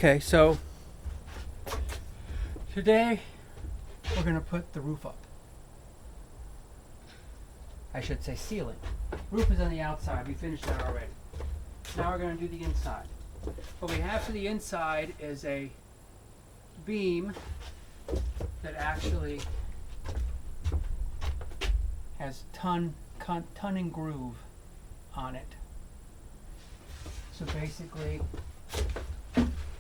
Okay, so today we're going to put the roof up. I should say ceiling. Roof is on the outside. We finished that already. Now we're going to do the inside. What we have for the inside is a beam that actually has ton and groove on it. So basically,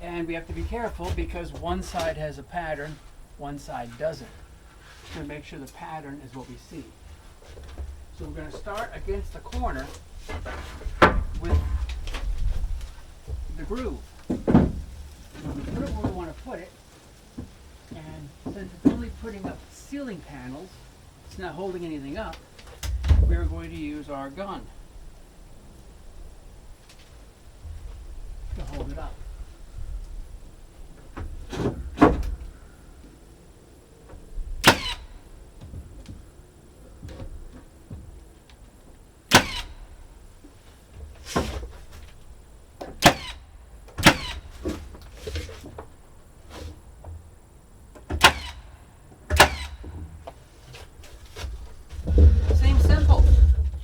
and we have to be careful because one side has a pattern, one side doesn't. To make sure the pattern is what we see. So we're going to start against the corner with the groove. We put it where we want to put it, and since it's only putting up ceiling panels, it's not holding anything up, we're going to use our gun to hold it up.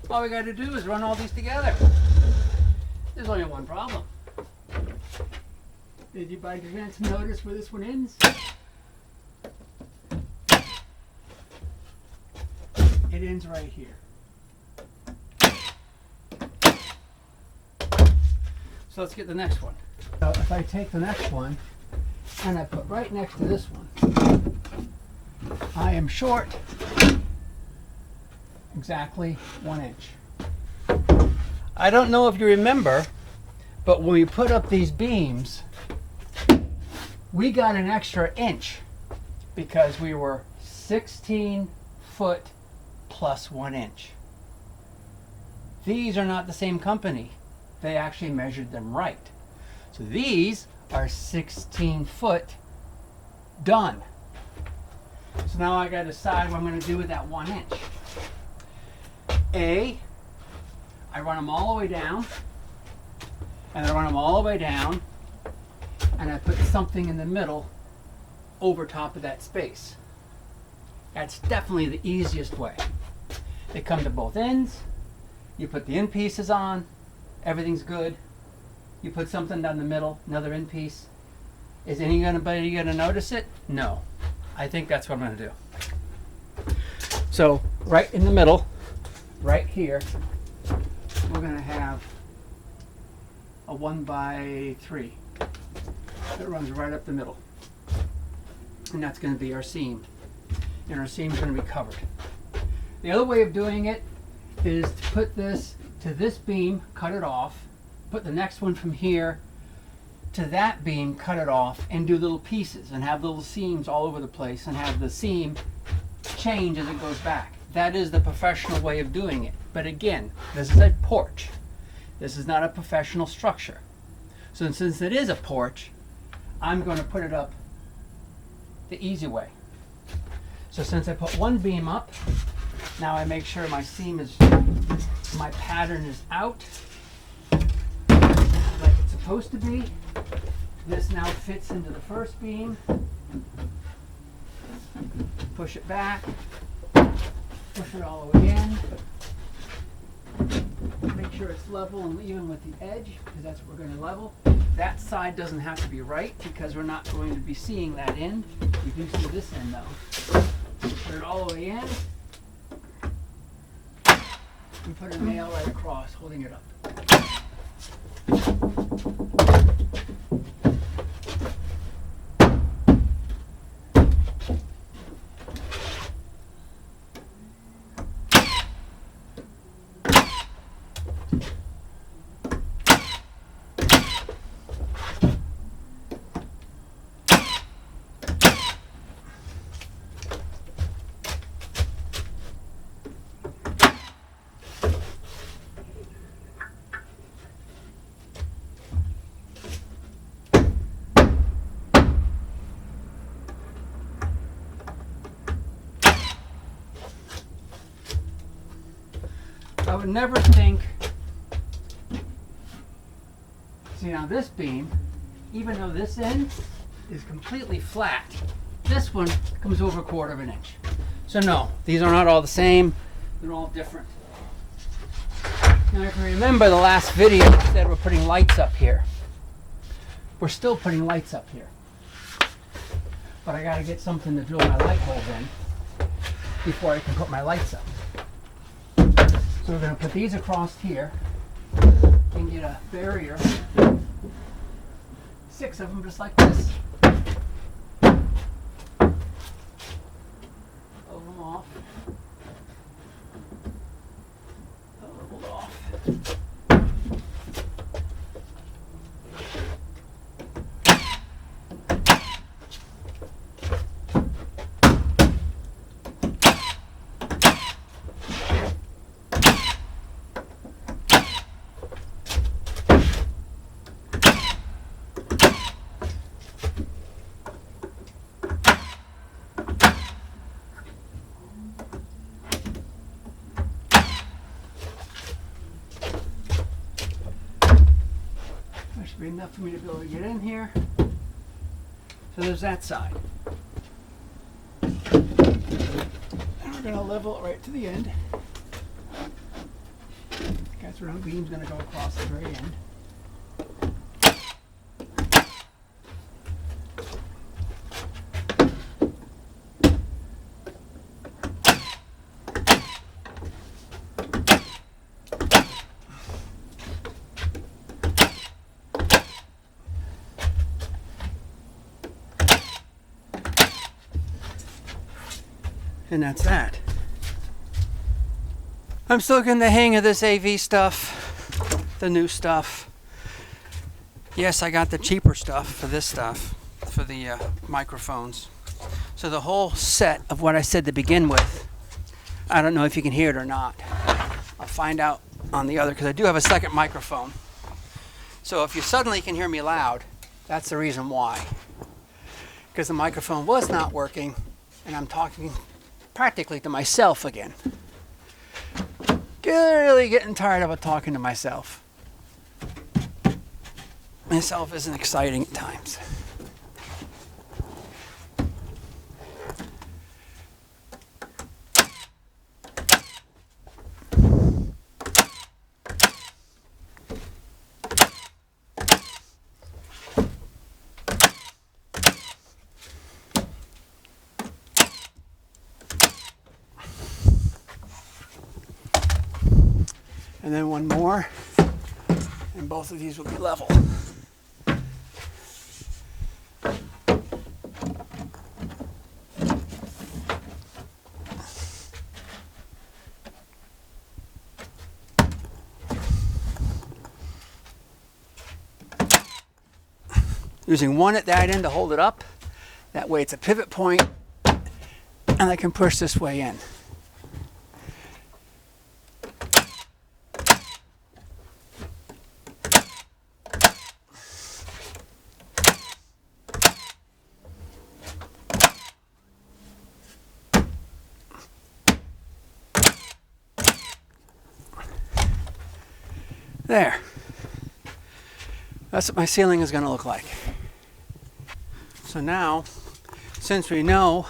All we got to do is run all these together. There's only one problem. Did you by chance notice where this one ends? It ends right here. So let's get the next one. So if I take the next one and I put right next to this one, I am short exactly 1 inch. I don't know if you remember, but when we put up these beams, we got an extra inch because we were 16 foot plus 1 inch. These are not the same company. They actually measured them right. So these are 16 foot done. So now I got to decide what I'm going to do with that 1 inch. I run them all the way down, and I run them all the way down, and I put something in the middle over top of that space. That's definitely the easiest way. They come to both ends, you put the end pieces on, everything's good. You put something down the middle, another end piece. Is anybody going to notice it? No. I think that's what I'm going to do. So right in the middle, right here, we're going to have a 1x3 that runs right up the middle. And that's going to be our seam. And our seam is going to be covered. The other way of doing it is to put this to this beam, cut it off, put the next one from here to that beam, cut it off, and do little pieces and have little seams all over the place and have the seam change as it goes back. That is the professional way of doing it. But again, this is a porch. This is not a professional structure. So since it is a porch, I'm going to put it up the easy way. So since I put one beam up, now I make sure my seam is, my pattern is out like it's supposed to be. This now fits into the first beam. Push it back. Push it all the way in. Make sure it's level and even with the edge, because that's what we're going to level. That side doesn't have to be right because we're not going to be seeing that end. We do see this end though. Put it all the way in. And put a nail right across, holding it up. I would never think, see now this beam even though this end is completely flat, this one comes over 1/4 of an inch. So no, these are not all the same. They're all different. Now if you remember the last video, I said we're putting lights up here. We're still putting lights up here. But I gotta get something to drill my light holes in before I can put my lights up. So we're gonna put these across here and get a barrier. 6 of them just like this. Pull them off. Pull off. That should be enough for me to be able to get in here. So there's that side. And we're going to level it right to the end. That's where the beam's going to go across the very end. And that's that. I'm still getting the hang of this AV stuff, the new stuff. Yes, I got the cheaper stuff for this stuff, for the microphones. So the whole set of what I said to begin with, I don't know if you can hear it or not. I'll find out on the other, because I do have a second microphone. So if you suddenly can hear me loud, that's the reason why. Because the microphone was not working, and I'm talking practically to myself again. Really getting tired of talking to myself. Myself isn't exciting at times. And then one more, and both of these will be level. Using one at that end to hold it up. That way it's a pivot point, and I can push this way in. There. That's what my ceiling is going to look like. So now, since we know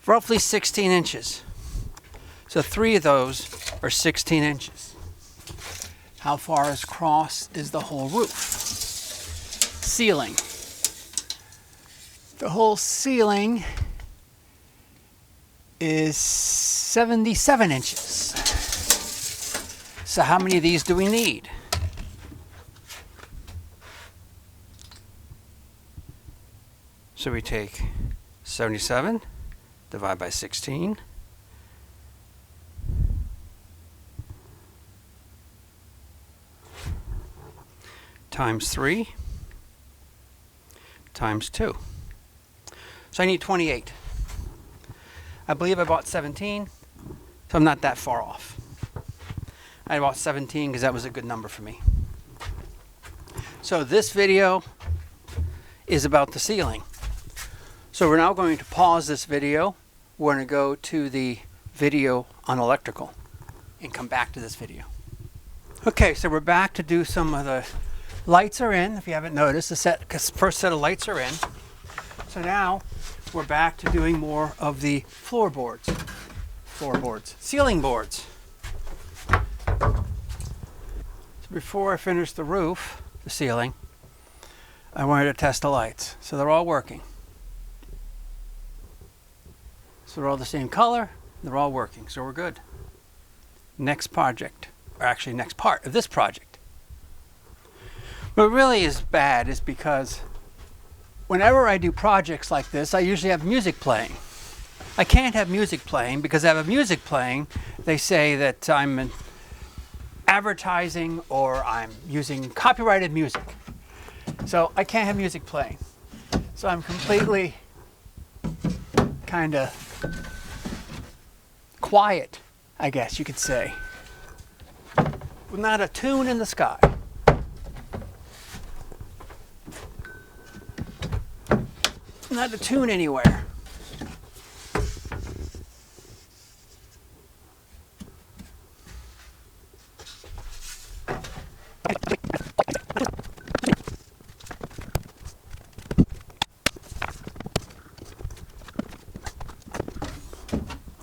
roughly 16 inches. So 3 of those are 16 inches. How far across is the whole roof? Ceiling. The whole ceiling is 77 inches. So how many of these do we need? So we take 77, divide by 16. Times 3 times 2. So I need 28. I believe I bought 17, so I'm not that far off. I bought 17 because that was a good number for me. So this video is about the ceiling. So we're now going to pause this video. We're going to go to the video on electrical. and come back to this video. Okay, so we're back to do some of the lights are in. If you haven't noticed, the first set of lights are in. So now we're back to doing more of the ceiling boards. So before I finish the roof, the ceiling, I wanted to test the lights. So they're all working. So they're all the same color, they're all working, so we're good. Next project, or actually next part of this project. What really is bad is because whenever I do projects like this, I usually have music playing. I can't have music playing because if I have music playing, they say that I'm advertising or I'm using copyrighted music. So I can't have music playing. So I'm completely kind of quiet, I guess you could say. With not a tune in the sky. Not a tune anywhere.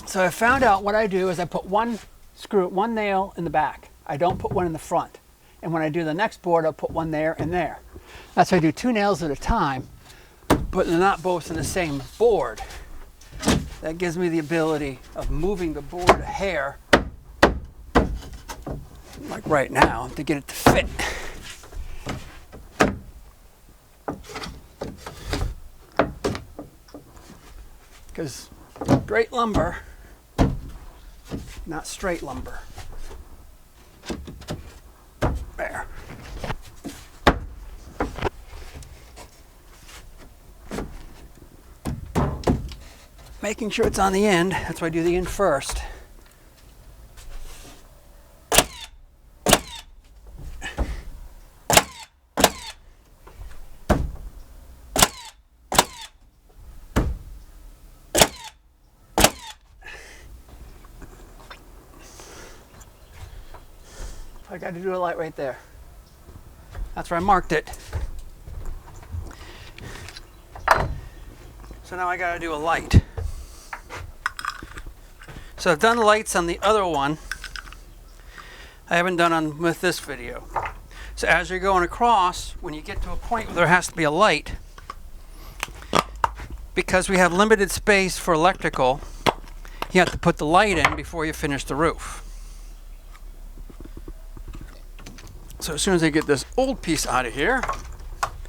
So I found out what I do is I put one nail in the back. I don't put one in the front. And when I do the next board, I'll put one there and there. That's why I do 2 nails at a time, but they're not both in the same board. That gives me the ability of moving the board a hair, like right now, to get it to fit. Because straight lumber, not straight lumber. There. Making sure it's on the end, that's why I do the end first. I got to do a light right there. That's where I marked it. So now I got to do a light. So I've done lights on the other one. I haven't done on with this video. So as you're going across, when you get to a point where there has to be a light, because we have limited space for electrical, you have to put the light in before you finish the roof. So as soon as I get this old piece out of here,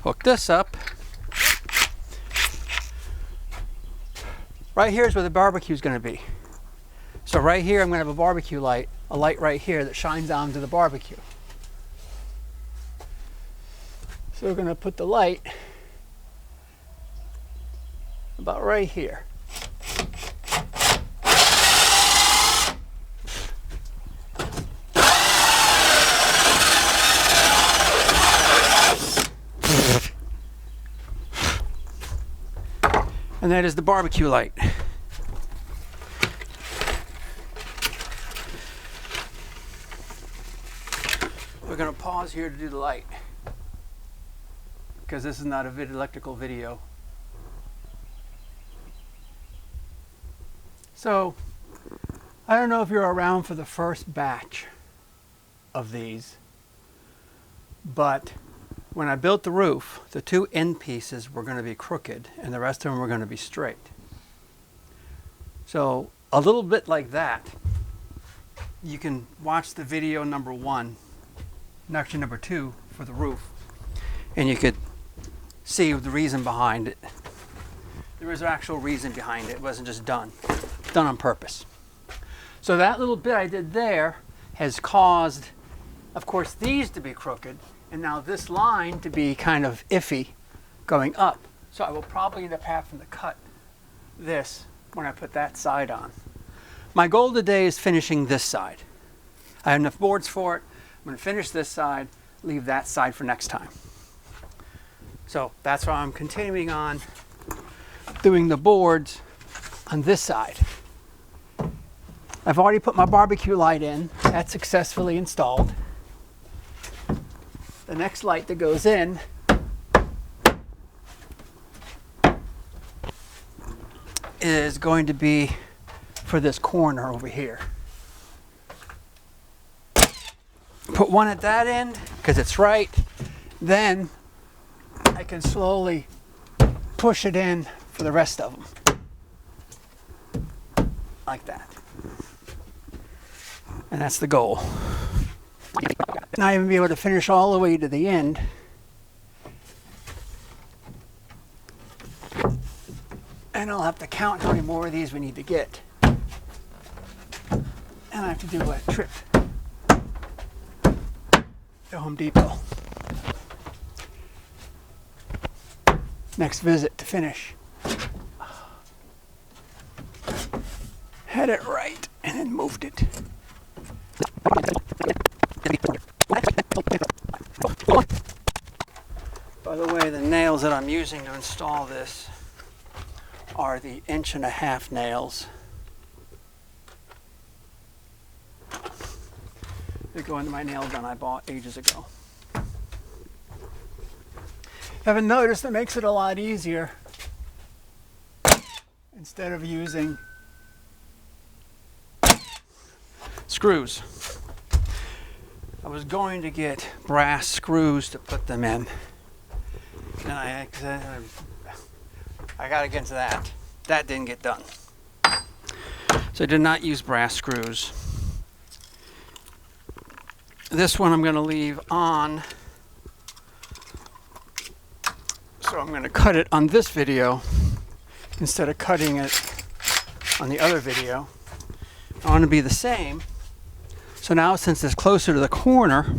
hook this up. Right here is where the barbecue is going to be. So right here I'm going to have a barbecue light, a light right here that shines onto the barbecue. So we're going to put the light about right here. And that is the barbecue light. We're going to pause here to do the light because this is not a electrical video. So I don't know if you're around for the first batch of these, but when I built the roof, the 2 end pieces were going to be crooked and the rest of them were going to be straight. So a little bit like that, you can watch the video number 1, actually number 2 for the roof, and you could see the reason behind it. There was an actual reason behind it. It wasn't just done on purpose. So that little bit I did there has caused, of course, these to be crooked, and now this line to be kind of iffy going up. So I will probably end up having to cut this when I put that side on. My goal today is finishing this side. I have enough boards for it. I'm going to finish this side, leave that side for next time. So that's why I'm continuing on doing the boards on this side. I've already put my barbecue light in. That's successfully installed. The next light that goes in is going to be for this corner over here. Put one at that end because it's right. Then I can slowly push it in for the rest of them. Like that. And that's the goal. Not even be able to finish all the way to the end. And I'll have to count how many more of these we need to get. And I have to do a trip to Home Depot. Next visit to finish. Had it right and then moved it. By the way, the nails that I'm using to install this are the 1.5-inch nails. They go into my nail gun I bought ages ago. Haven't noticed it makes it a lot easier instead of using screws. I was going to get brass screws to put them in, and I got against that. That didn't get done. So I did not use brass screws. This one I'm going to leave on. So I'm going to cut it on this video instead of cutting it on the other video. I want to be the same. So now since it's closer to the corner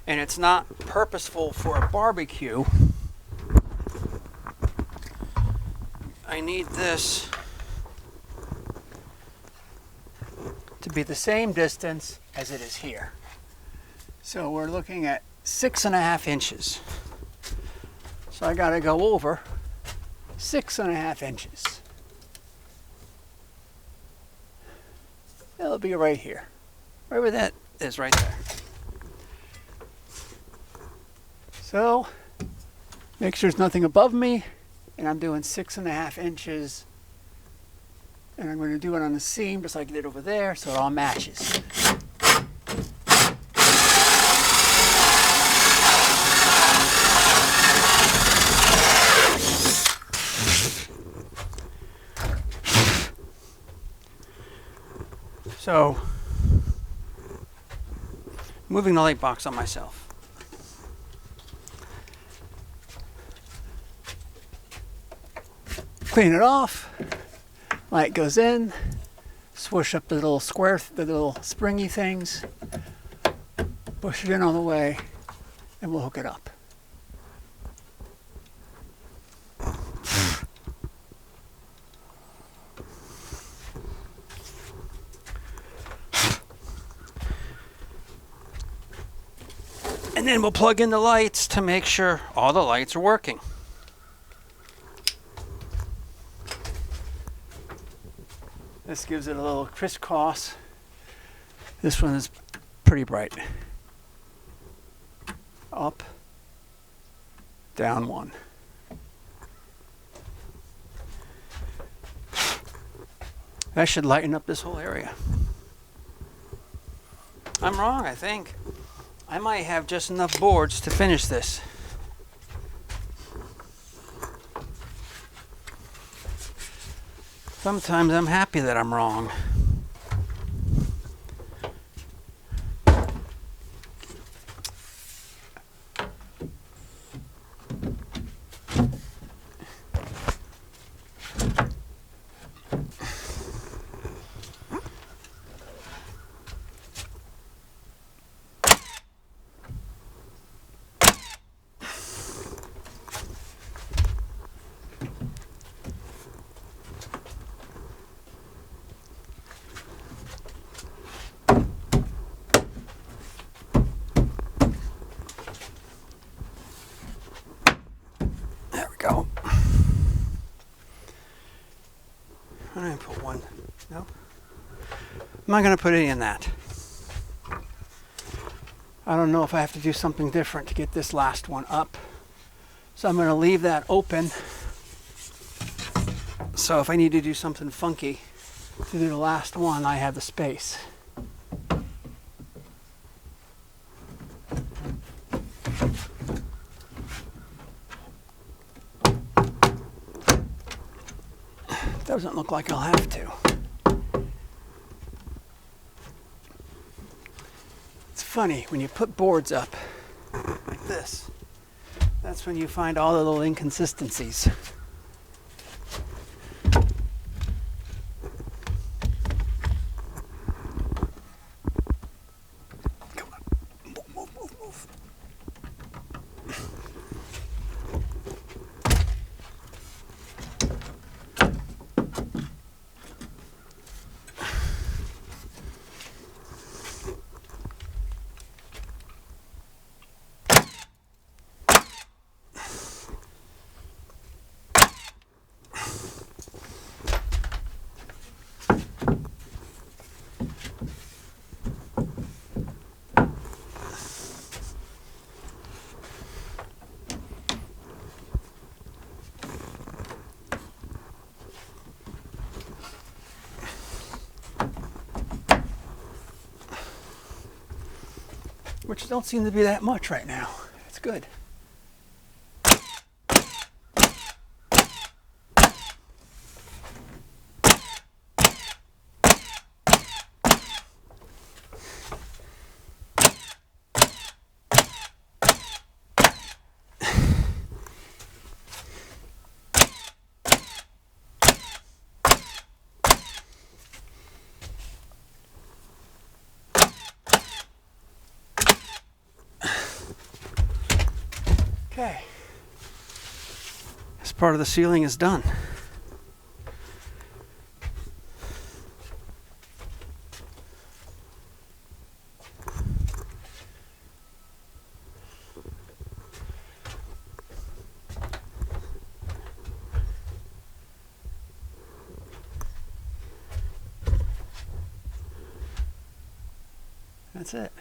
and it's not purposeful for a barbecue, I need this to be the same distance as it is here. So we're looking at 6.5 inches. So I gotta go over 6.5 inches. It'll be right here. Right where that is, right there. So, make sure there's nothing above me, and I'm doing 6.5 inches. And I'm going to do it on the seam just like I did over there, so it all matches. So, moving the light box on myself. Clean it off. Light goes in. Swoosh up the little square, the little springy things. Push it in all the way, and we'll hook it up. And then we'll plug in the lights to make sure all the lights are working. This gives it a little crisscross. This one is pretty bright. Up, down one. That should lighten up this whole area. I'm wrong, I think. I might have just enough boards to finish this. Sometimes I'm happy that I'm wrong. Go. I'm gonna put one. No. I'm not going to put any in that. I don't know if I have to do something different to get this last one up. So I'm going to leave that open. So if I need to do something funky to do the last one, I have the space. Doesn't look like I'll have to. It's funny, when you put boards up like this, that's when you find all the little inconsistencies. Come on, move. Which don't seem to be that much right now. It's good. Okay, this part of the ceiling is done. That's it.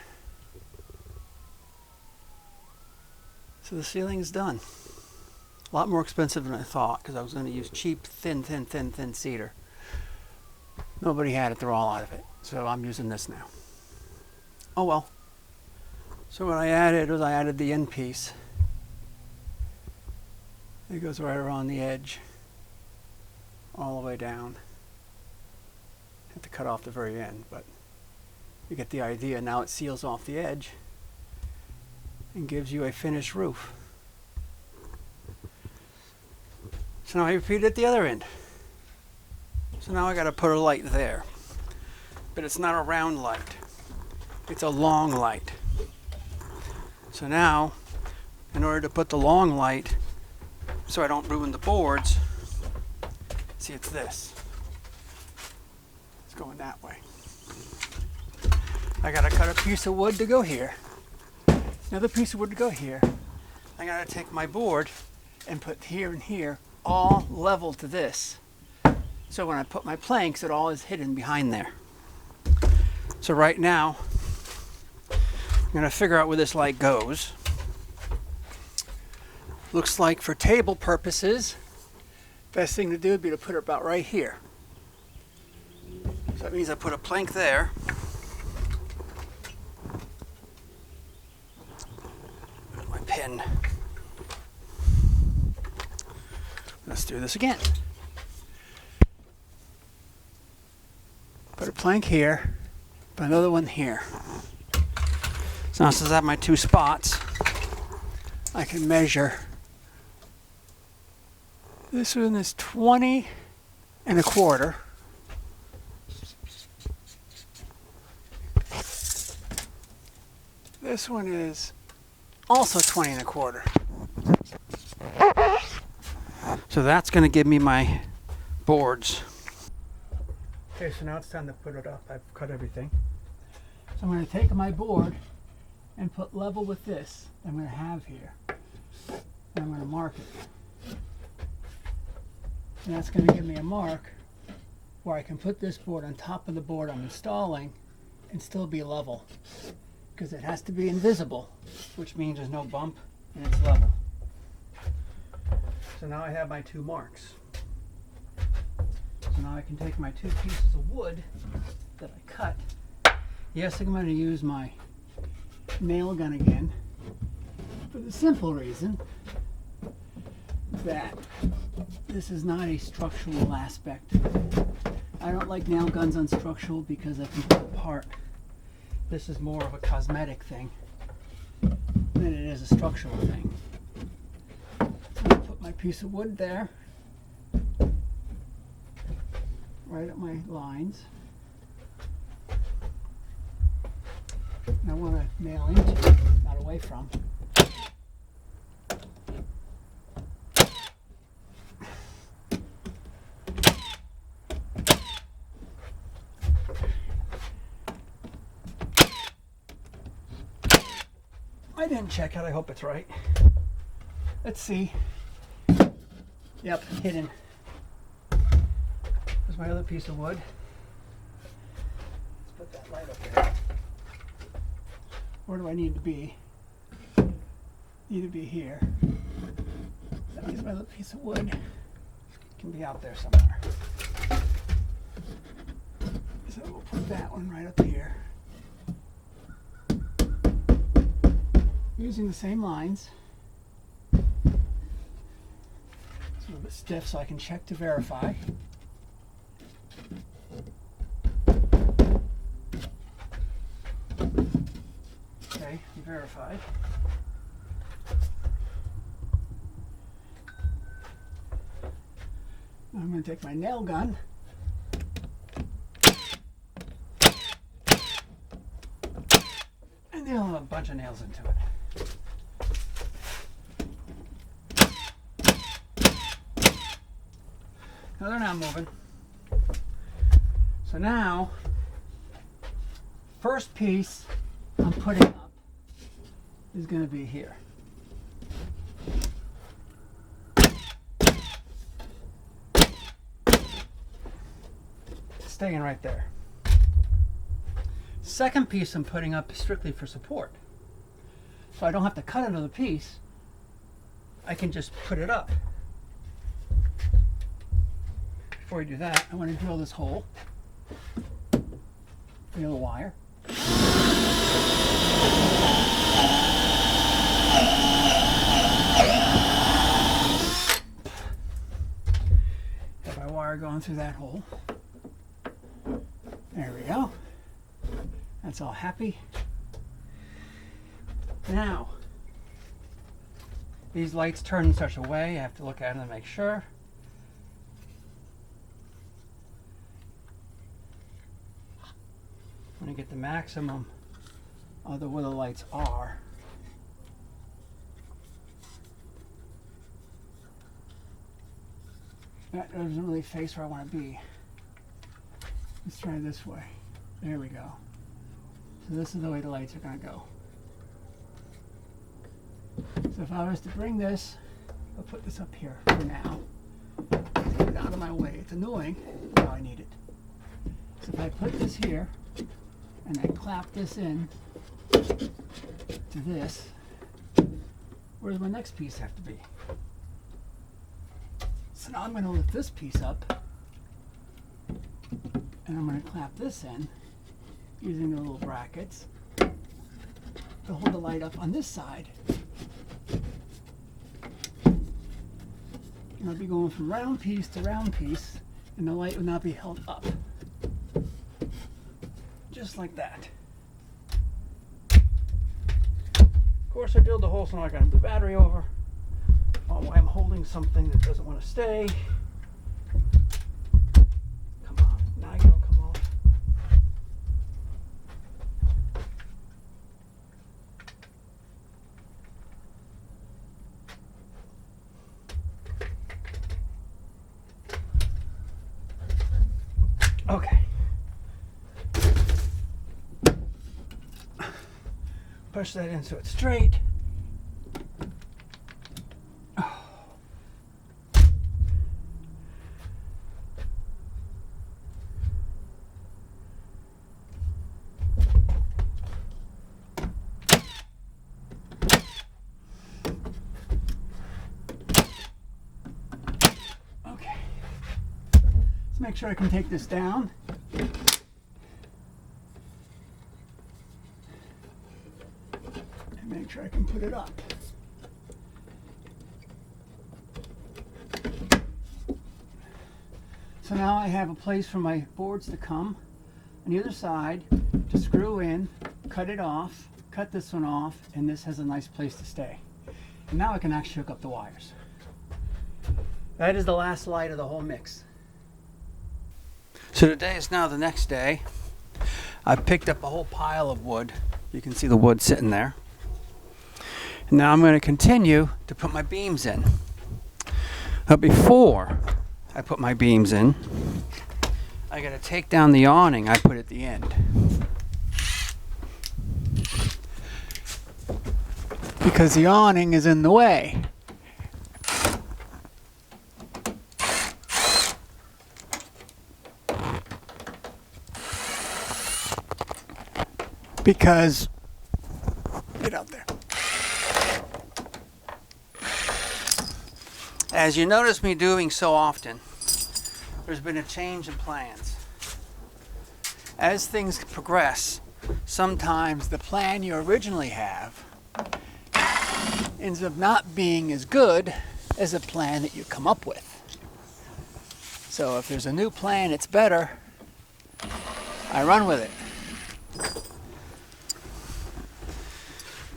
So the ceiling's done. A lot more expensive than I thought because I was going to use cheap, thin cedar. Nobody had it, they're all out of it. So I'm using this now. Oh well. So what I added was I added the end piece. It goes right around the edge, all the way down. Have to cut off the very end, but you get the idea. Now it seals off the edge and gives you a finished roof. So now I repeat it at the other end. So now I got to put a light there. But it's not a round light. It's a long light. So now, in order to put the long light, so I don't ruin the boards, see, it's this. It's going that way. I got to cut a piece of wood to go here. Another piece of wood to go here. I got to take my board and put here and here, all level to this. So when I put my planks, it all is hidden behind there. So right now, I'm going to figure out where this light goes. Looks like for table purposes, best thing to do would be to put it about right here. So that means I put a plank there. My pin. Let's do this again. Put a plank here, put another one here. So now since I have my two spots, I can measure. This one is 20 1/4. This one is also 20 1/4. So that's going to give me my boards. Okay, so now it's time to put it up. I've cut everything. So I'm going to take my board and put level with this I'm going to have here. And I'm going to mark it. And that's going to give me a mark where I can put this board on top of the board I'm installing and still be level, because it has to be invisible, which means there's no bump and it's level. So now I have my 2 marks. So now I can take my 2 pieces of wood that I cut. Yes, I'm going to use my nail gun again for the simple reason that this is not a structural aspect. I don't like nail guns on structural because I can pull apart. This is more of a cosmetic thing than it is a structural thing. So I'm going to put my piece of wood there, right at my lines. And I want to nail into, not away from. I didn't check it, I hope it's right. Let's see. Yep, hidden. There's my other piece of wood. Let's put that light up there. Where do I need to be? Need to be here. That means my other piece of wood can be out there somewhere. So we'll put that one right up here. Using the same lines. It's a little bit stiff so I can check to verify. Okay, verified. Now I'm going to take my nail gun and nail a bunch of nails into it. Now they're not moving. So now, first piece I'm putting up is going to be here. Staying right there. Second piece I'm putting up is strictly for support. So I don't have to cut another piece. I can just put it up. Before I do that, I want to drill this hole. Feel the wire. Got my wire going through that hole. There we go. That's all happy. Now, these lights turn in such a way, I have to look at them to make sure. I'm going to get the maximum of where the lights are. That doesn't really face where I want to be. Let's try it this way. There we go. So this is the way the lights are going to go. So if I was to bring this, I'll put this up here for now. Get it out of my way. It's annoying. Now I need it. So if I put this here, and I clap this in to this, where does my next piece have to be? So now I'm going to lift this piece up, and I'm going to clap this in using the little brackets to hold the light up on this side. And I'll be going from round piece to round piece, and the light will not be held up. Just like that. Of course, I drilled the hole so now I got the battery over. While I'm holding something that doesn't want to stay. Come on, now you don't come off. Okay. Push that in so it's straight. make sure I can take this down. And make sure I can put it up. So now I have a place for my boards to come on the other side to screw in, cut it off, cut this one off, and this has a nice place to stay. And now I can actually hook up the wires. That is the last light of the whole mix. So today is now the next day. I've picked up a whole pile of wood. You can see the wood sitting there. And now I'm going to continue to put my beams in. But before I put my beams in, I got to take down the awning I put at the end. Because the awning is in the way. Because, get out there. As you notice me doing so often, there's been a change in plans. As things progress, sometimes the plan you originally have ends up not being as good as the plan that you come up with. So if there's a new plan, it's better, I run with it.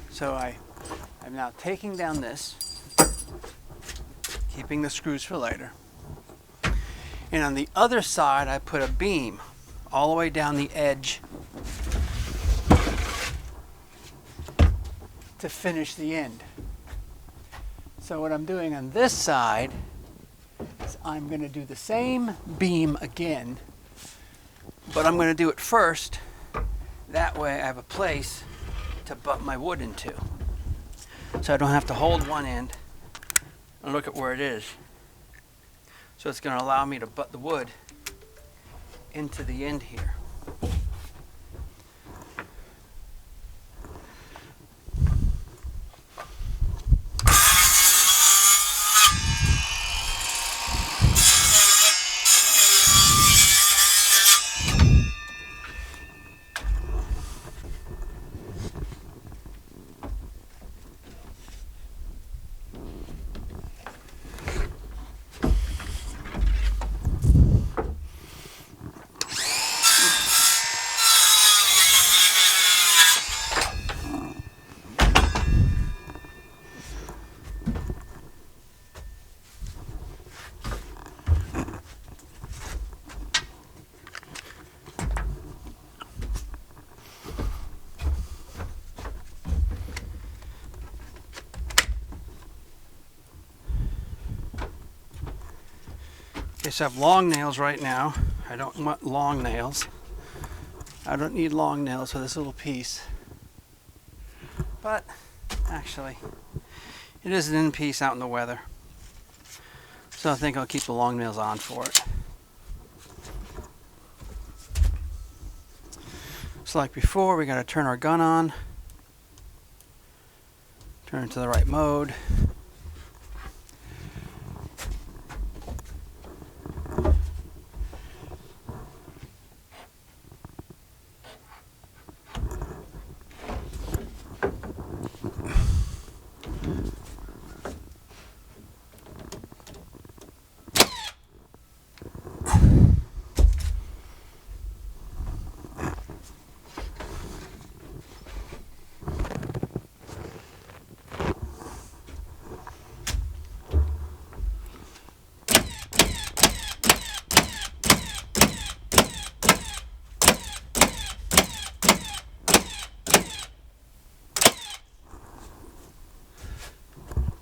So I'm now taking down this, keeping the screws for later. And on the other side, I put a beam all the way down the edge to finish the end. So what I'm doing on this side is I'm going to do the same beam again, but I'm going to do it first. That way I have a place to butt my wood into. So I don't have to hold one end and look at where it is. So it's going to allow me to butt the wood into the end here. Okay, so I have long nails right now. I don't want long nails. I don't need long nails for this little piece. But actually, it is an in piece out in the weather. So I think I'll keep the long nails on for it. So like before, we got to turn our gun on. Turn it to the right mode.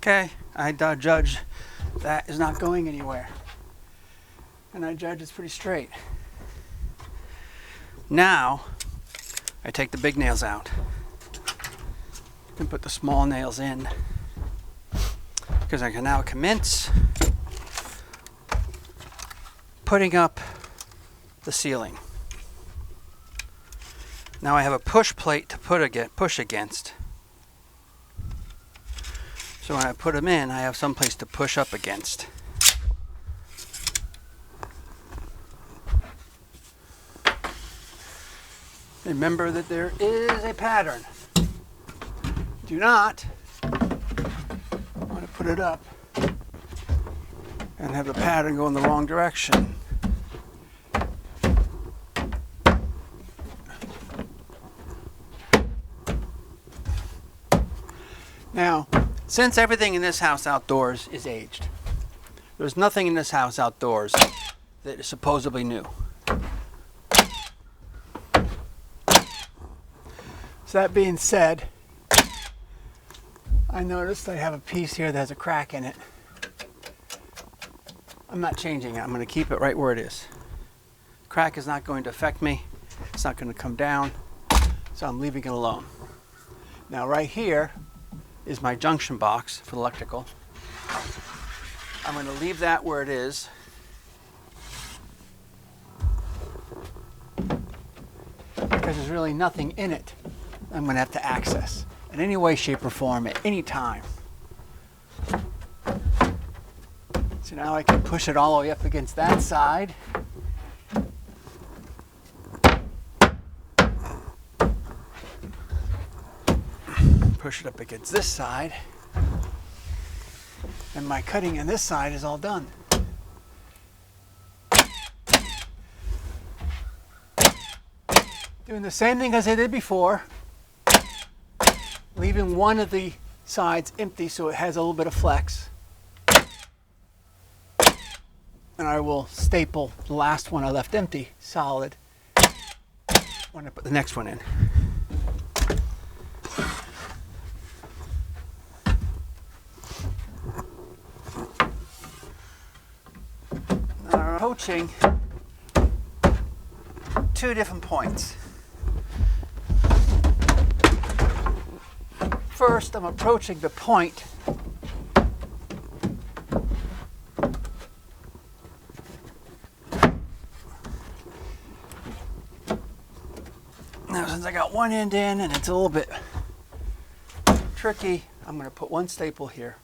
Okay, I judge that is not going anywhere. And I judge it's pretty straight. Now, I take the big nails out and put the small nails in, because I can now commence putting up the ceiling. Now I have a push plate to push against. So when I put them in, I have some place to push up against. Remember that there is a pattern. Do not want to put it up and have the pattern go in the wrong direction. Now, since everything in this house outdoors is aged, there's nothing in this house outdoors that is supposedly new. So that being said, I noticed I have a piece here that has a crack in it. I'm not changing it. I'm going to keep it right where it is. Crack is not going to affect me. It's not going to come down. So I'm leaving it alone. Now right here is my junction box for the electrical. I'm going to leave that where it is. Because there's really nothing in it I'm going to have to access in any way, shape, or form at any time. So now I can push it all the way up against that side. Push it up against this side. And my cutting on this side is all done. Doing the same thing as I did before. Leaving one of the sides empty so it has a little bit of flex. And I will staple the last one I left empty, solid, when I put the next one in. Now I'm approaching two different points. First, I'm approaching the point now, since I got one end in and it's a little bit tricky, I'm going to put one staple here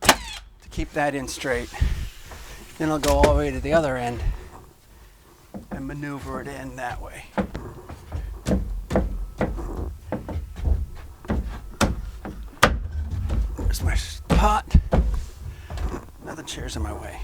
to keep that in straight. Then I'll go all the way to the other end and maneuver it in that way. There's my pot. Now the chair's in my way.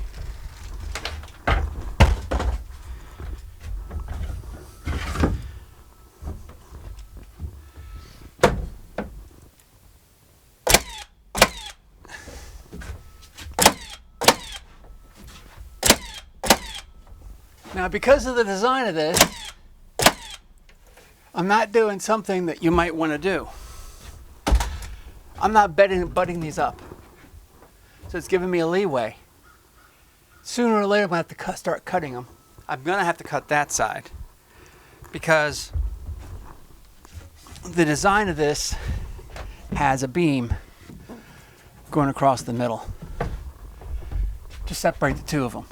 Now, because of the design of this, I'm not doing something that you might want to do. I'm not butting these up. So it's giving me a leeway. Sooner or later, I'm going to have to start cutting them. I'm going to have to cut that side because the design of this has a beam going across the middle to separate the two of them.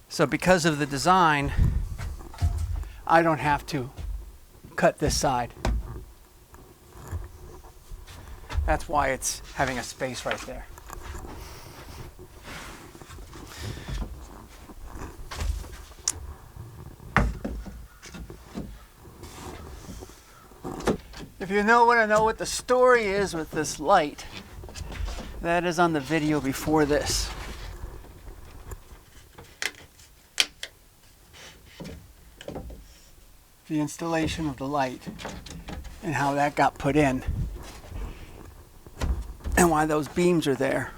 So because of the design, I don't have to cut this side. That's why it's having a space right there. If you want to know what the story is with this light, that is on the video before this. The installation of the light and how that got put in and why those beams are there.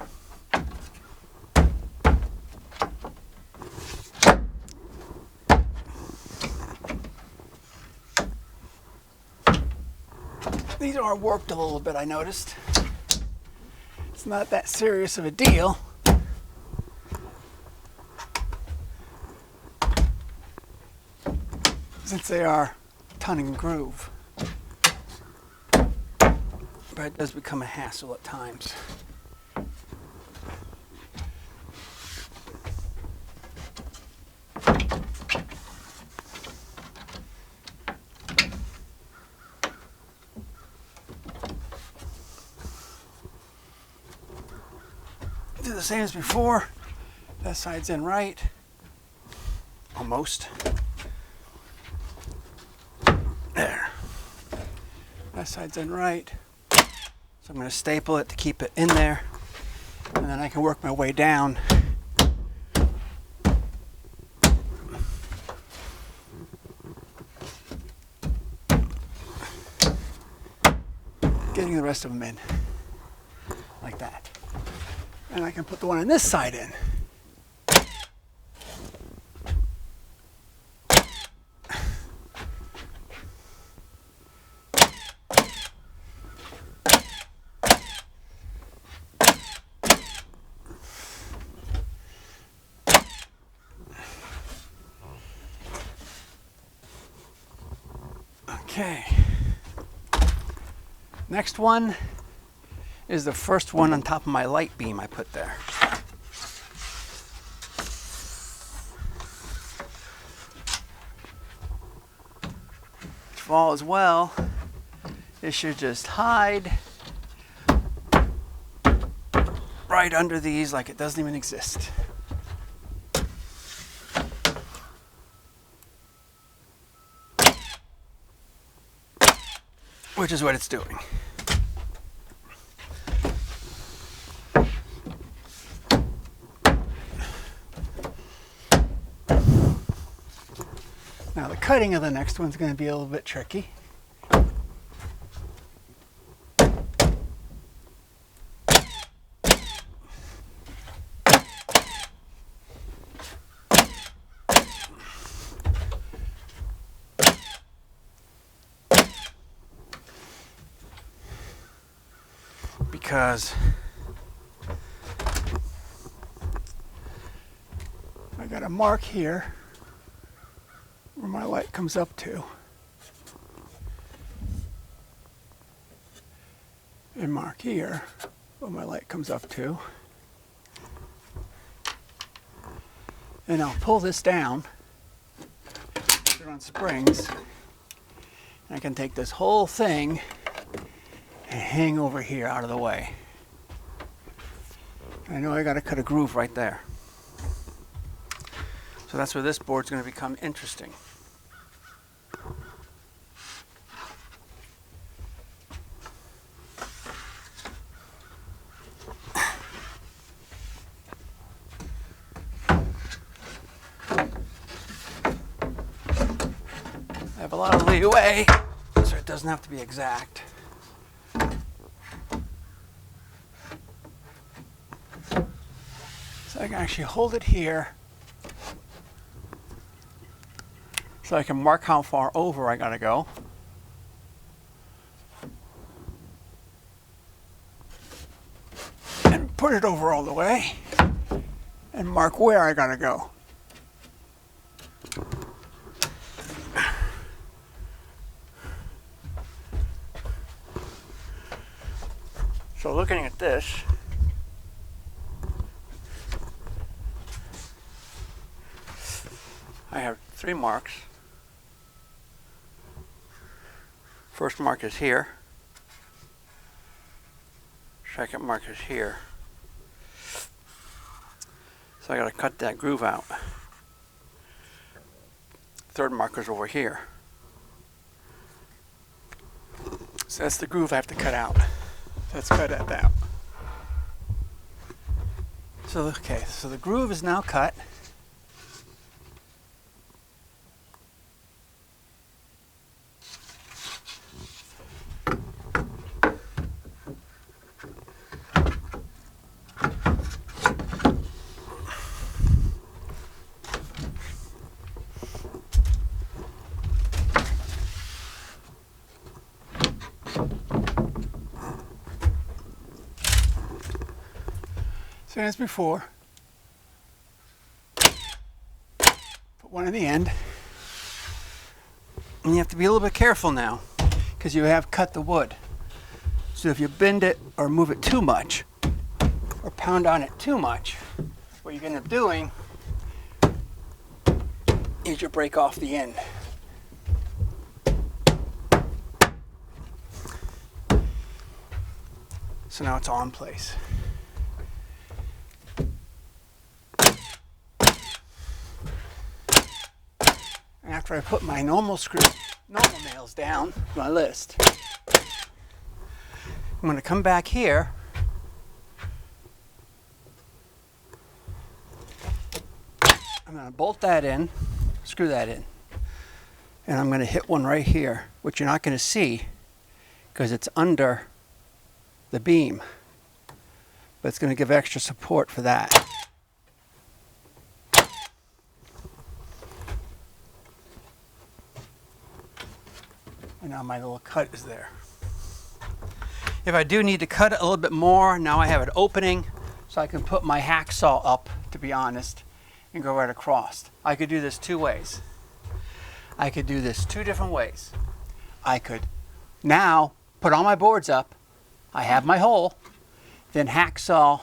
These are warped a little bit, I noticed. It's not that serious of a deal. Since they are tongue and groove. But it does become a hassle at times. Do the same as before. That side's in right. Almost. That side's in right. So I'm going to staple it to keep it in there. And then I can work my way down. Getting the rest of them in. Like that. And I can put the one on this side in. Okay. Next one is the first one on top of my light beam I put there. If all is well, it should just hide right under these like it doesn't even exist. Which is what it's doing. Now the cutting of the next one's going to be a little bit tricky. Because I got a mark here where my light comes up to, and mark here where my light comes up to, and I'll pull this down, put it on springs, and I can take this whole thing and hang over here out of the way. I know I got to cut a groove right there. So that's where this board's going to become interesting. I have a lot of leeway, so it doesn't have to be exact. So I can actually hold it here so I can mark how far over I gotta go. And put it over all the way and mark where I gotta go. So looking at this, I have 3 marks. First mark is here. Second mark is here. So I got to cut that groove out. Third marker's over here. So that's the groove I have to cut out. Let's cut that out. So okay, so the groove is now cut. Same as before. Put one in the end. And you have to be a little bit careful now because you have cut the wood. So if you bend it or move it too much or pound on it too much, what you're end up doing is you break off the end. So now it's all in place. After I put my normal nails down, my list, I'm going to come back here. I'm going to bolt that in, screw that in. And I'm going to hit one right here, which you're not going to see because it's under the beam. But it's going to give extra support for that. And now my little cut is there. If I do need to cut it a little bit more, now I have an opening so I can put my hacksaw up, to be honest, and go right across. I could do this two ways. I could do this two different ways. I could now put all my boards up, I have my hole, then hacksaw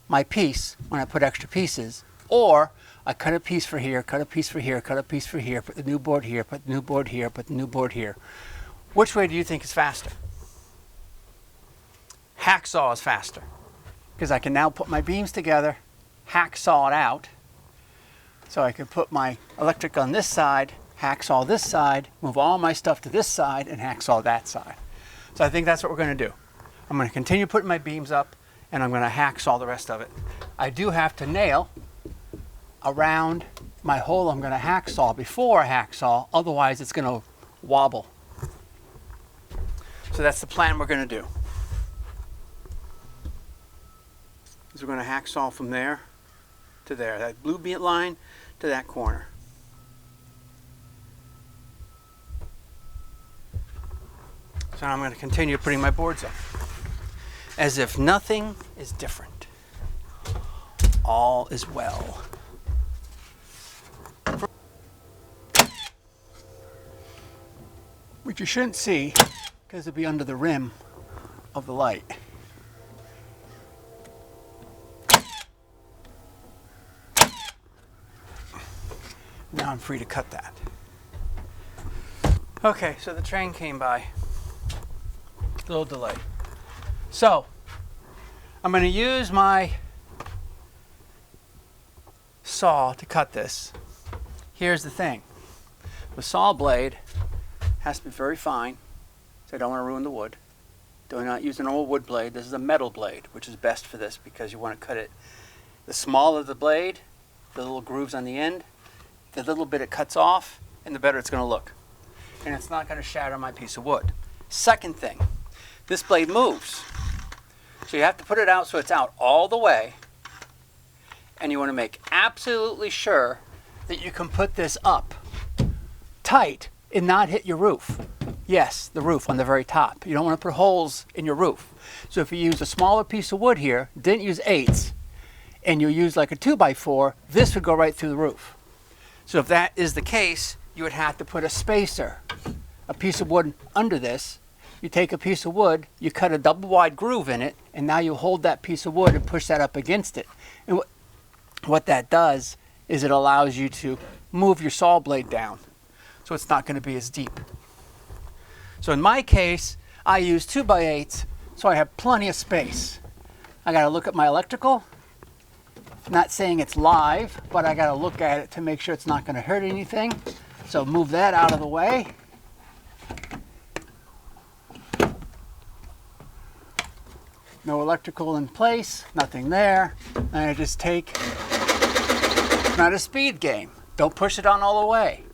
my piece when I put extra pieces, or I cut a piece for here, cut a piece for here, cut a piece for here, put the new board here, put the new board here, put the new board here. Which way do you think is faster? Hacksaw is faster because I can now put my beams together, hacksaw it out, so I can put my electric on this side, hacksaw this side, move all my stuff to this side, and hacksaw that side. So I think that's what we're going to do. I'm going to continue putting my beams up, and I'm going to hacksaw the rest of it. I do have to nail around my hole I'm going to hacksaw before I hacksaw, otherwise it's going to wobble. So that's the plan we're going to do. Is we're going to hacksaw from there to there, that blue beat line to that corner. So now I'm going to continue putting my boards up as if nothing is different. All is well. Which you shouldn't see because it'll be under the rim of the light. Now I'm free to cut that. Okay, so the train came by. A little delay. So I'm going to use my saw to cut this. Here's the thing. The saw blade has to be very fine, so I don't want to ruin the wood. Do not use an old wood blade. This is a metal blade, which is best for this because you want to cut it. The smaller the blade, the little grooves on the end, the little bit it cuts off, and the better it's going to look. And it's not going to shatter my piece of wood. Second thing, this blade moves. So you have to put it out so it's out all the way. And you want to make absolutely sure that you can put this up tight and not hit your roof. Yes, the roof on the very top. You don't want to put holes in your roof. So if you use a smaller piece of wood here, didn't use 8s, and you use like a 2x4, this would go right through the roof. So if that is the case, you would have to put a spacer, a piece of wood under this. You take a piece of wood, you cut a double wide groove in it, and now you hold that piece of wood and push that up against it. And what that does is it allows you to move your saw blade down, so it's not going to be as deep. So in my case, I use 2x8s, so I have plenty of space. I got to look at my electrical. Not saying it's live, but I got to look at it to make sure it's not going to hurt anything. So move that out of the way. No electrical in place, nothing there. And I just take, it's not a speed game. Don't push it on all the way.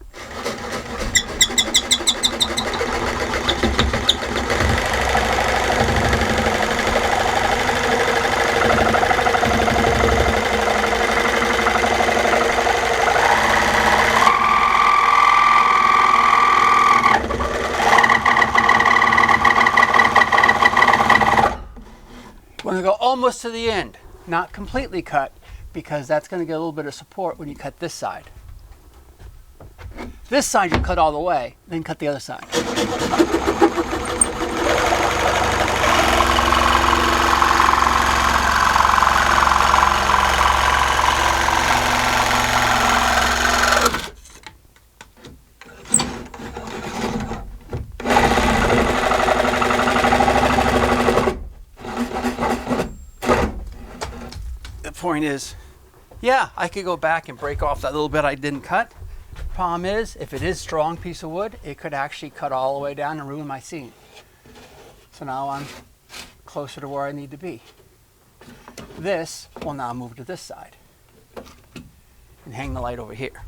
Want to go almost to the end, not completely cut, because that's going to get a little bit of support when you cut this side. This side you cut all the way, then cut the other side. Point is, yeah, I could go back and break off that little bit I didn't cut. Problem is, if it is a strong piece of wood, it could actually cut all the way down and ruin my scene. So now I'm closer to where I need to be. This will now move to this side and hang the light over here.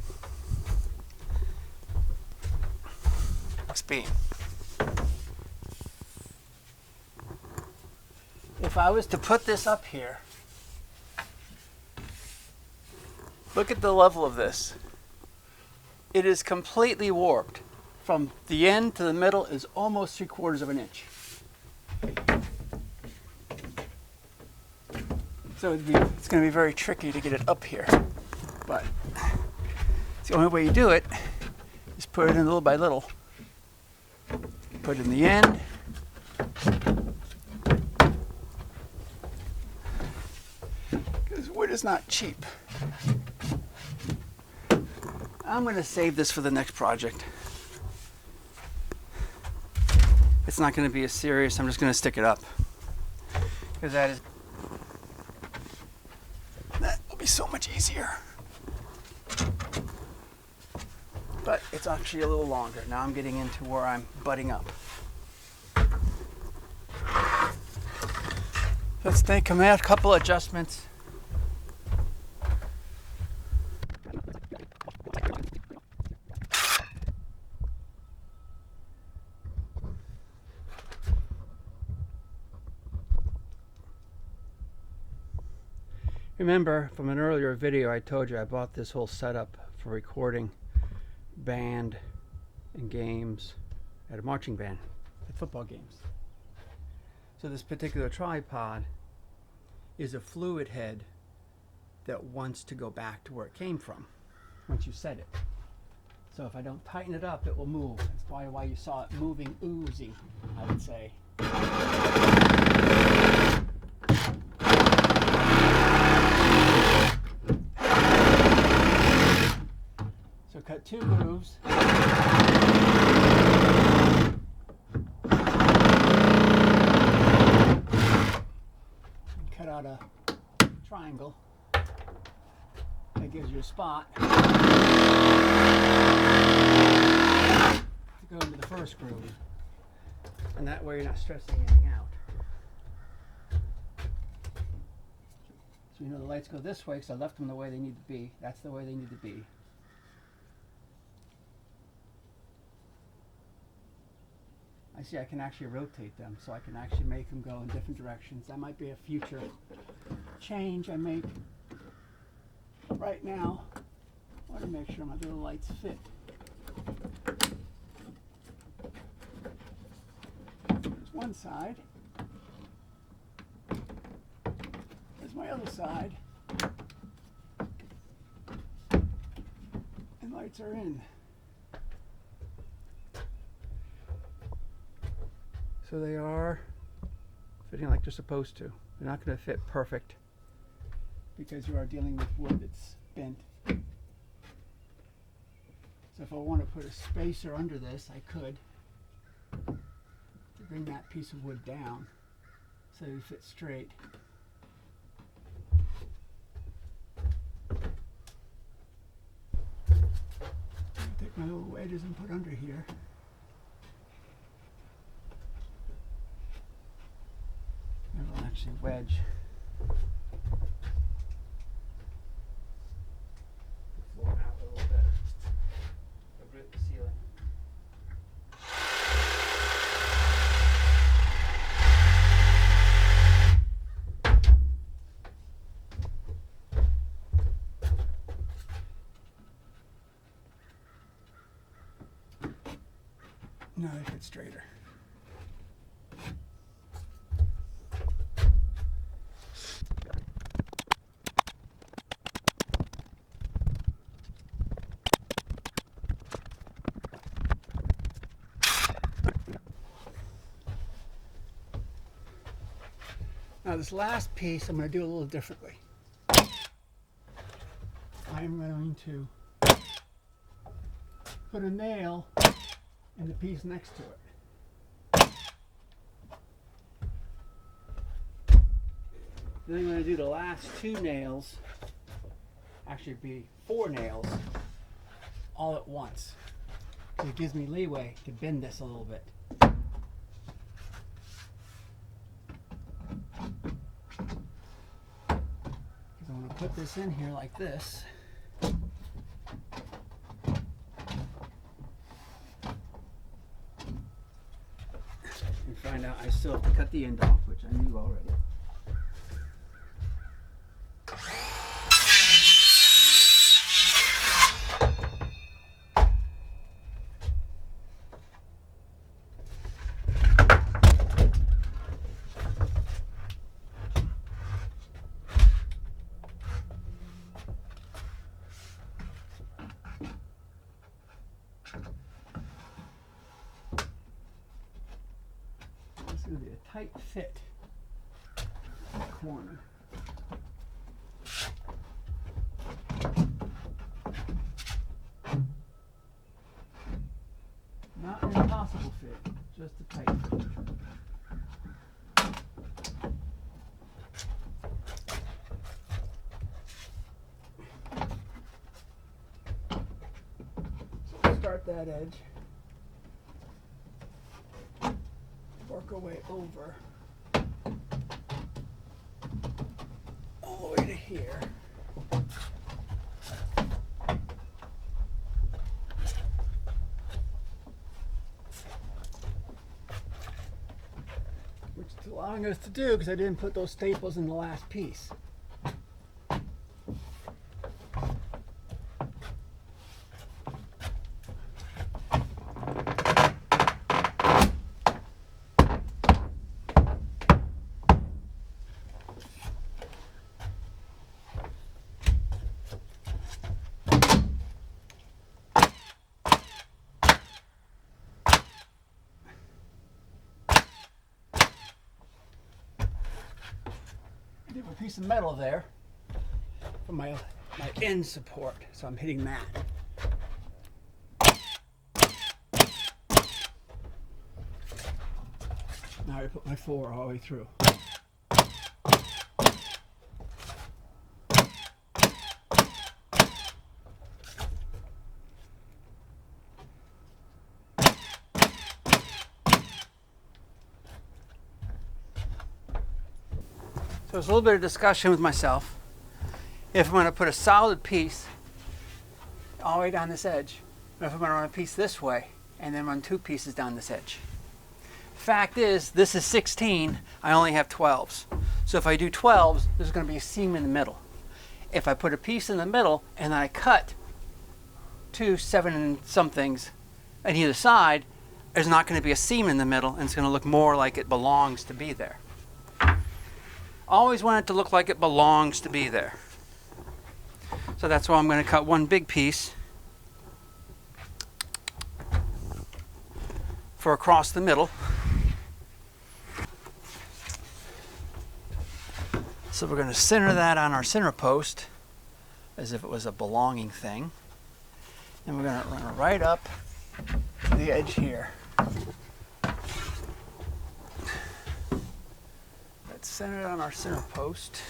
This beam. If I was to put this up here, look at the level of this. It is completely warped. From the end to the middle is almost 3/4 of an inch. So it's going to be very tricky to get it up here. But the only way you do it is put it in little by little. Put it in the end. Because wood is not cheap. I'm going to save this for the next project. It's not going to be as serious. I'm just going to stick it up. Because that will be so much easier. But it's actually a little longer. Now I'm getting into where I'm butting up. Let's make a couple adjustments. Remember from an earlier video I told you I bought this whole setup for recording band and games at a marching band at football games. So this particular tripod is a fluid head that wants to go back to where it came from once you set it. So if I don't tighten it up, it will move. That's probably why you saw it moving oozy, I would say. So cut 2 grooves. And cut out a triangle. That gives you a spot to go into the first groove. And that way you're not stressing anything out. So you know the lights go this way because I left them the way they need to be. That's the way they need to be. I see I can actually rotate them, so I can actually make them go in different directions. That might be a future change I make. Right now, I want to make sure my little lights fit. There's one side. There's my other side. And lights are in. So they are fitting like they're supposed to. They're not going to fit perfect because you are dealing with wood that's bent. So if I want to put a spacer under this, I could to bring that piece of wood down so it would fit straight. I'll take my little wedges and put under here. And I'll actually wedge the floor out a little bit to grip the ceiling. Now they fit straighter. Now this last piece I'm going to do a little differently. I'm going to put a nail in the piece next to it. Then I'm going to do the last 2 nails, actually be 4 nails, all at once. So it gives me leeway to bend this a little bit. I'm going to put this in here like this. And find out I still have to cut the end off, which I knew already. This is going to be a tight fit in the corner. Not an impossible fit, just a tight fit. So we'll start that edge. Work our way over all the way to here. Which is allowing us to do because I didn't put those staples in the last piece. A piece of metal there for my end support, so I'm hitting that. Now I put my 4 all the way through. So there's a little bit of discussion with myself if I'm going to put a solid piece all the way down this edge, or if I'm going to run a piece this way and then run 2 pieces down this edge. Fact is, this is 16, I only have 12s. So if I do 12s, there's going to be a seam in the middle. If I put a piece in the middle and I cut 2 7 and somethings on either side, there's not going to be a seam in the middle, and it's going to look more like it belongs to be there. Always want it to look like it belongs to be there. So that's why I'm going to cut one big piece for across the middle. So we're going to center that on our center post as if it was a belonging thing. And we're going to run it right up to the edge here. That's centered on our center post.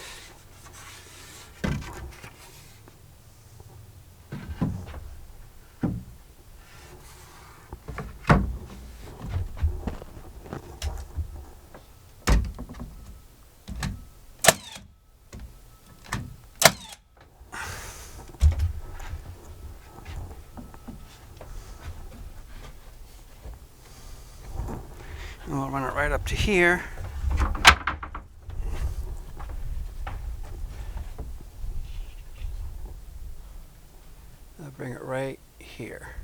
And we'll run it right up to here. I'll bring it right here.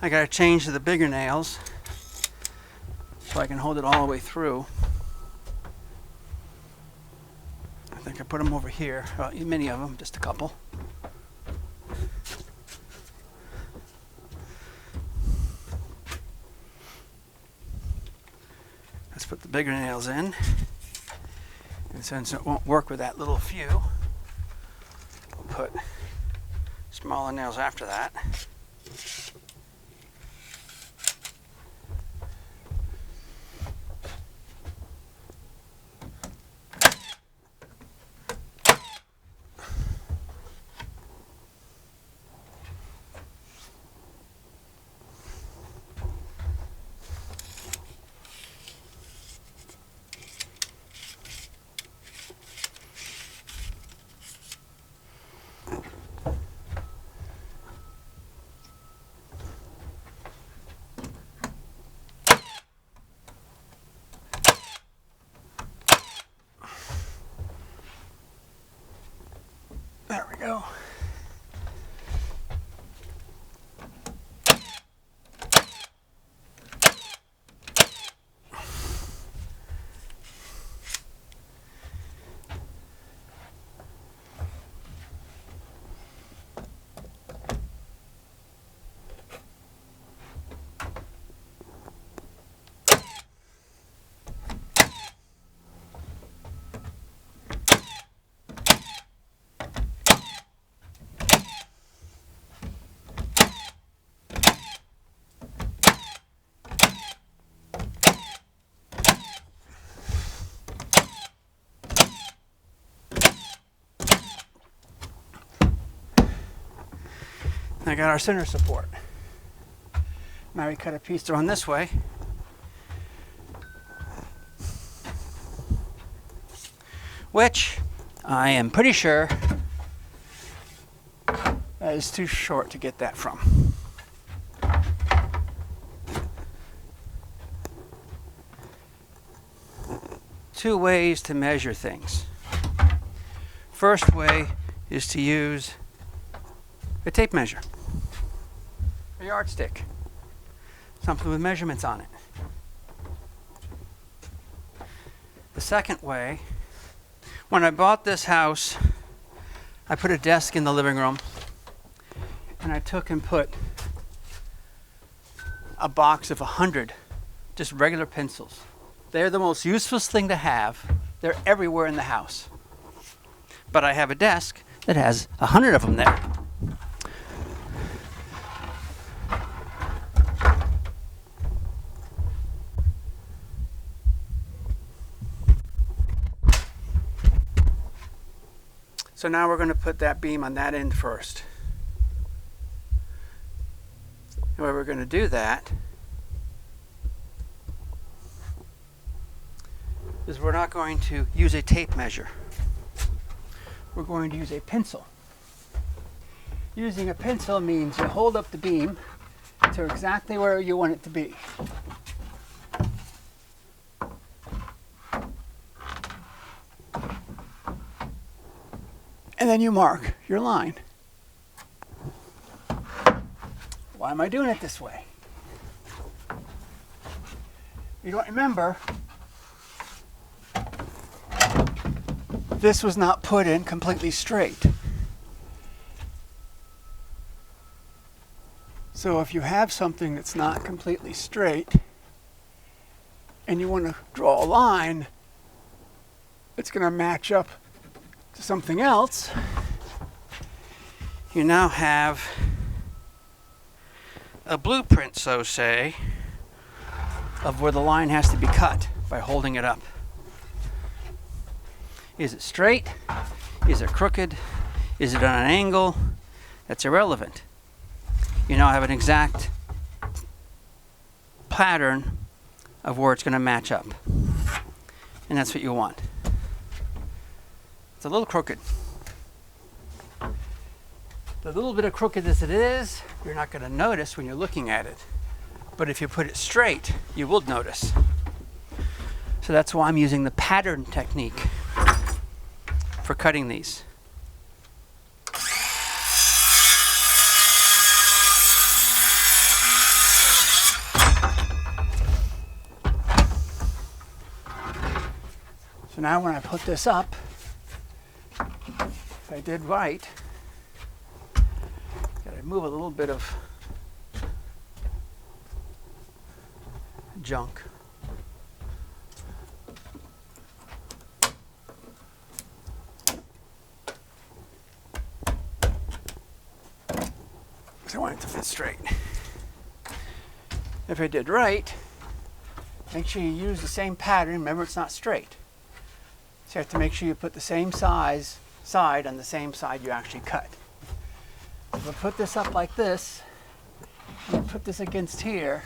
I gotta change to the bigger nails so I can hold it all the way through. I think I put them over here. Well, many of them, just a couple. Let's put the bigger nails in. And since it won't work with that little few, we'll put smaller nails after that. There we go. I got our center support. Now we cut a piece to run this way. Which I am pretty sure that is too short to get that from. Two ways to measure things. First way is to use a tape measure, a yardstick, something with measurements on it. The second way, when I bought this house, I put a desk in the living room and I took and put a box of 100 just regular pencils. They're the most useless thing to have. They're everywhere in the house. But I have a desk that has 100 of them there. So now we're going to put that beam on that end first. The way we're going to do that is we're not going to use a tape measure. We're going to use a pencil. Using a pencil means you hold up the beam to exactly where you want it to be. And then you mark your line. Why am I doing it this way? You don't remember, this was not put in completely straight. So if you have something that's not completely straight and you want to draw a line that's going to match up to something else, you now have a blueprint, so say, of where the line has to be cut by holding it up. Is it straight? Is it crooked? Is it on an angle? That's irrelevant. You now have an exact pattern of where it's going to match up. And that's what you want. It's a little crooked. The little bit of crookedness it is, you're not going to notice when you're looking at it. But if you put it straight, you will notice. So that's why I'm using the pattern technique for cutting these. So now when I put this up, if I did right, gotta move a little bit of junk. Because I want it to fit straight. If I did right, make sure you use the same pattern. Remember, it's not straight. So you have to make sure you put the same size side on the same side you actually cut. If I put this up like this, and put this against here,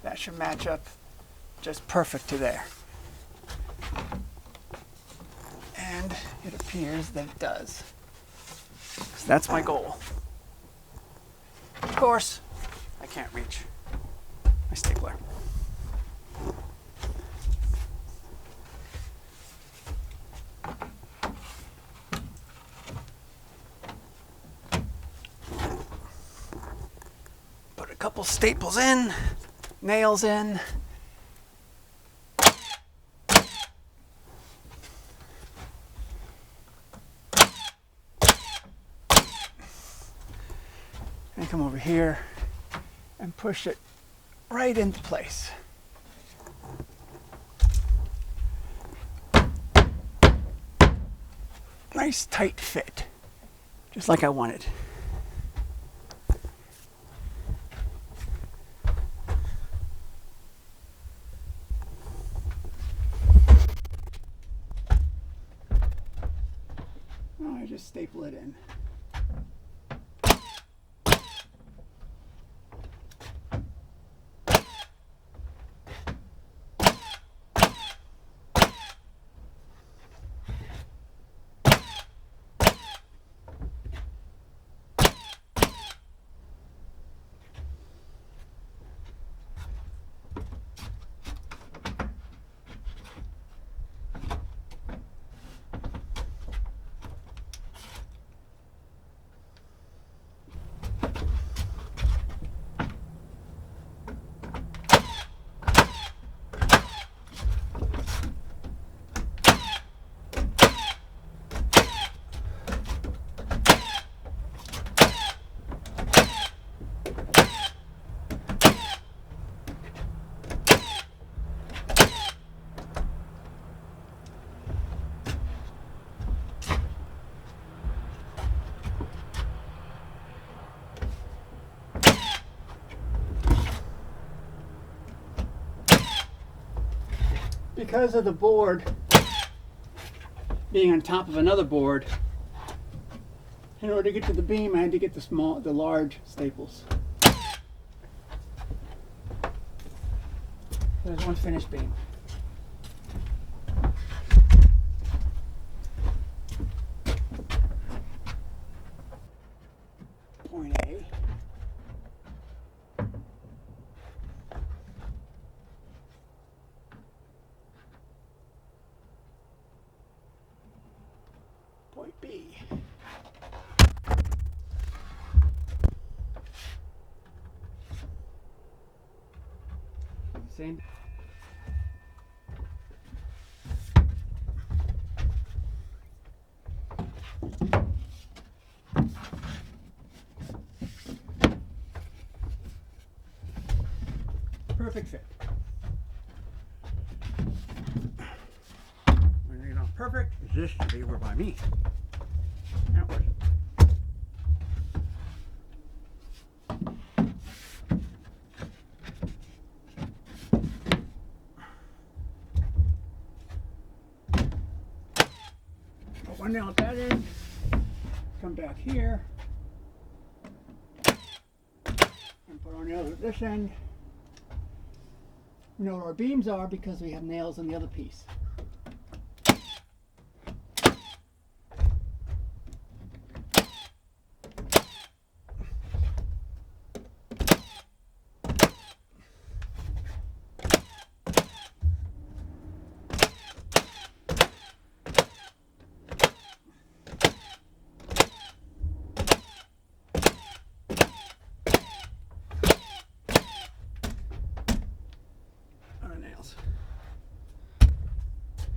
that should match up just perfect to there. And it appears that it does. So that's my goal. Of course, I can't reach my stapler. couple staples in, nails in. And come over here and push it right into place. Nice tight fit, just like I wanted. Now I just staple it in. Because of the board being on top of another board, in order to get to the beam, I had to get the large staples. There's one finished beam. Point A. Point B. Same. Perfect fit. When you're not perfect, this should be over by me. That was it. Put one nail at that end, come back here, and put our nails at this end. We know where our beams are because we have nails in the other piece.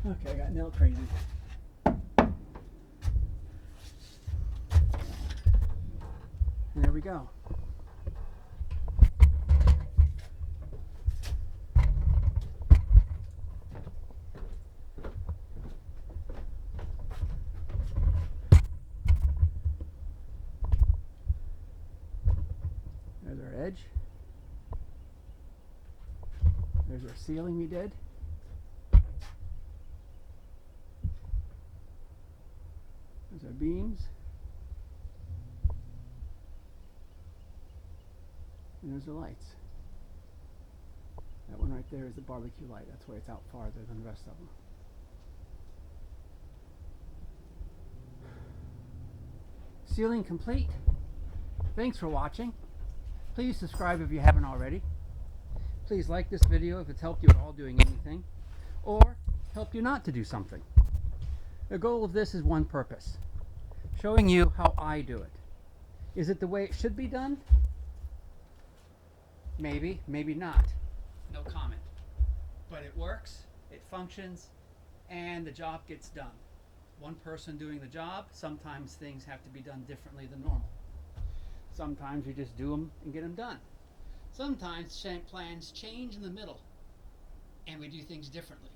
Okay, I got nail crazy. And there we go. There's our edge. There's our ceiling we did. There's our beams. And there's the lights. That one right there is the barbecue light. That's why it's out farther than the rest of them. Ceiling complete. Thanks for watching. Please subscribe if you haven't already. Please like this video if it's helped you at all doing anything, or helped you not to do something. The goal of this is one purpose: showing you how I do it. Is it the way it should be done? Maybe, maybe not. No comment. But it works, it functions, and the job gets done. One person doing the job, sometimes things have to be done differently than normal. Sometimes we just do them and get them done. Sometimes plans change in the middle and we do things differently.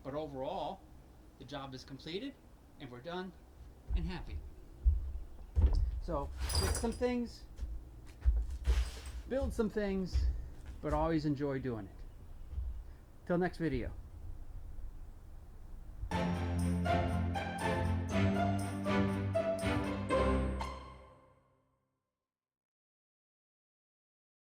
But overall, the job is completed and we're done and happy. So fix some things, build some things, but always enjoy doing it. Till next video.